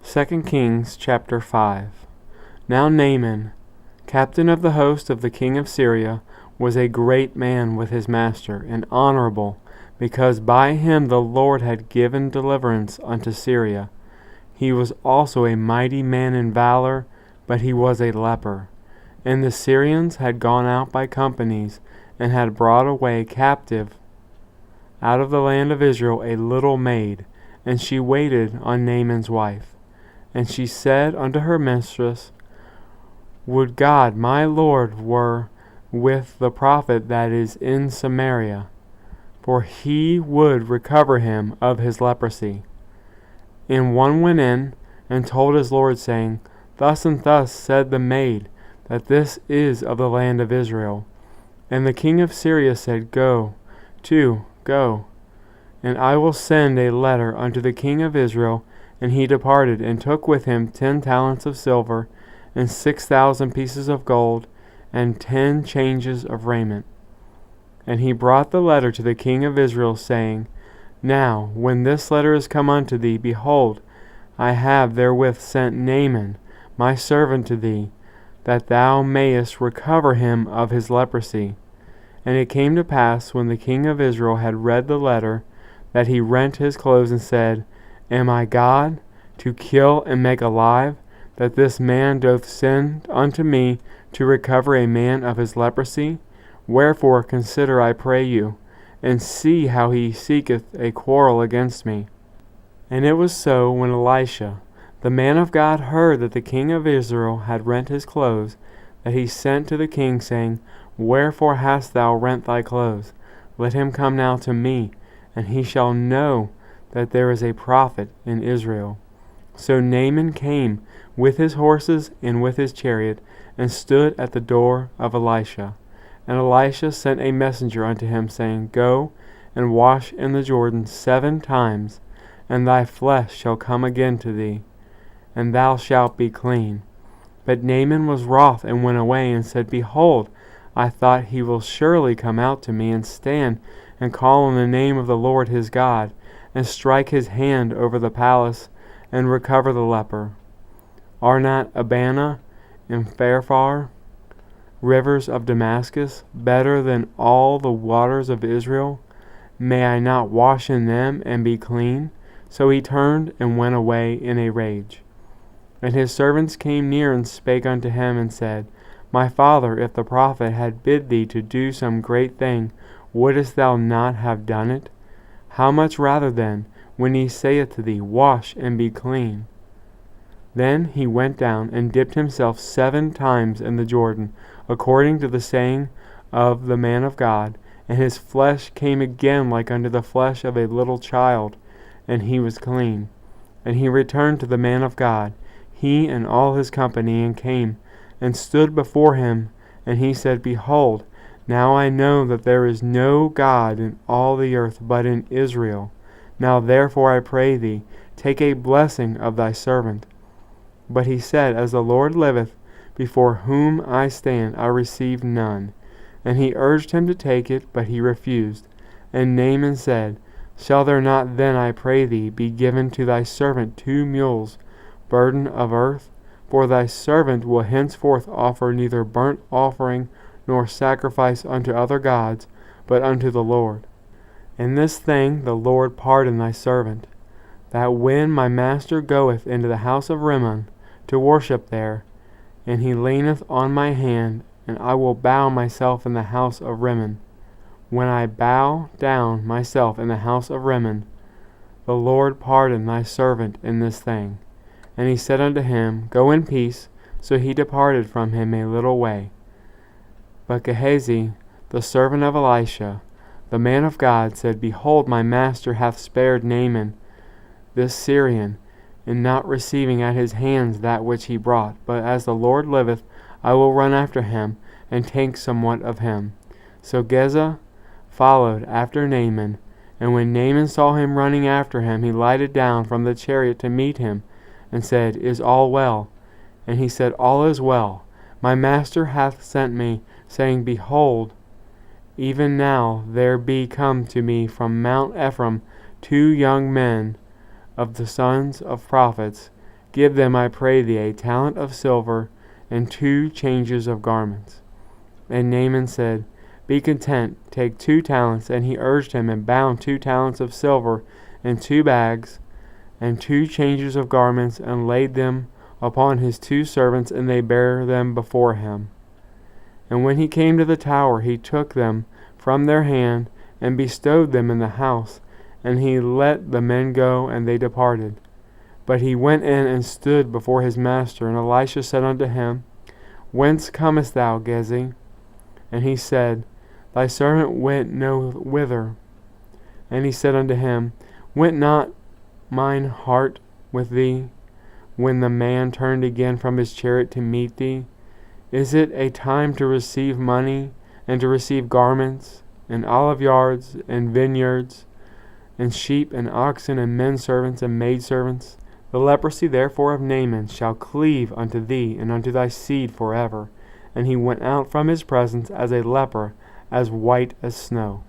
2 Kings chapter 5. Now Naaman, captain of the host of the king of Syria, was a great man with his master, and honorable, because by him the Lord had given deliverance unto Syria. He was also a mighty man in valor, but he was a leper. And the Syrians had gone out by companies, and had brought away captive out of the land of Israel a little maid, and she waited on Naaman's wife. And she said unto her mistress, Would God my Lord were with the prophet that is in Samaria, for he would recover him of his leprosy. And one went in, and told his Lord, saying, Thus and thus said the maid, that this is of the land of Israel. And the king of Syria said, Go, and I will send a letter unto the king of Israel. And he departed, and took with him 10 talents of silver, and 6,000 pieces of gold, and 10 changes of raiment. And he brought the letter to the king of Israel, saying, Now, when this letter is come unto thee, behold, I have therewith sent Naaman, my servant, to thee, that thou mayest recover him of his leprosy. And it came to pass, when the king of Israel had read the letter, that he rent his clothes, and said, Am I God, to kill and make alive, that this man doth send unto me to recover a man of his leprosy? Wherefore consider, I pray you, and see how he seeketh a quarrel against me. And it was so, when Elisha, the man of God, heard that the king of Israel had rent his clothes, that he sent to the king, saying, Wherefore hast thou rent thy clothes? Let him come now to me, and he shall know that there is a prophet in Israel. So Naaman came with his horses and with his chariot, and stood at the door of Elisha. And Elisha sent a messenger unto him, saying, Go and wash in the Jordan 7 times, and thy flesh shall come again to thee, and thou shalt be clean. But Naaman was wroth, and went away, and said, Behold, I thought he will surely come out to me, and stand, and call on the name of the Lord his God, and strike his hand over the palace, and recover the leper. Are not Abana and Pharpar, rivers of Damascus, better than all the waters of Israel? May I not wash in them, and be clean? So he turned, and went away in a rage. And his servants came near, and spake unto him, and said, My father, if the prophet had bid thee to do some great thing, wouldest thou not have done it? How much rather then, when he saith to thee, Wash and be clean? Then he went down, and dipped himself 7 times in the Jordan, according to the saying of the man of God, and his flesh came again like unto the flesh of a little child, and he was clean. And he returned to the man of God, he and all his company, and came, and stood before him. And he said, Behold, now I know that there is no God in all the earth but in Israel. Now therefore I pray thee, take a blessing of thy servant. But he said, As the Lord liveth, before whom I stand, I receive none. And he urged him to take it, but he refused. And Naaman said, Shall there not then, I pray thee, be given to thy servant 2 mules, burden of earth? For thy servant will henceforth offer neither burnt offering nor sacrifice unto other gods, but unto the Lord. In this thing the Lord pardon thy servant, that when my master goeth into the house of Rimmon to worship there, and he leaneth on my hand, and I will bow myself in the house of Rimmon. When I bow down myself in the house of Rimmon, the Lord pardon thy servant in this thing. And he said unto him, Go in peace. So he departed from him a little way. But Gehazi, the servant of Elisha, the man of God, said, Behold, my master hath spared Naaman this Syrian, in not receiving at his hands that which he brought. But as the Lord liveth, I will run after him, and take somewhat of him. So Gehazi followed after Naaman, and when Naaman saw him running after him, he lighted down from the chariot to meet him, and said, Is all well? And he said, All is well. My master hath sent me, saying, Behold, even now there be come to me from Mount Ephraim 2 young men of the sons of prophets, Give them, I pray thee, a talent of silver, and 2 changes of garments. And Naaman said, Be content, take 2 talents. And he urged him, and bound 2 talents of silver in 2 bags, and 2 changes of garments, and laid them upon his 2 servants, and they bare them before him. And when he came to the tower, he took them from their hand, and bestowed them in the house. And he let the men go, and they departed. But he went in and stood before his master. And Elisha said unto him, Whence comest thou, Gehazi? And he said, Thy servant went no whither. And he said unto him, Went not mine heart with thee, when the man turned again from his chariot to meet thee? Is it a time to receive money, and to receive garments, and oliveyards, and vineyards, and sheep, and oxen, and men servants, and maid servants? The leprosy therefore of Naaman shall cleave unto thee, and unto thy seed forever. And he went out from his presence as a leper, as white as snow.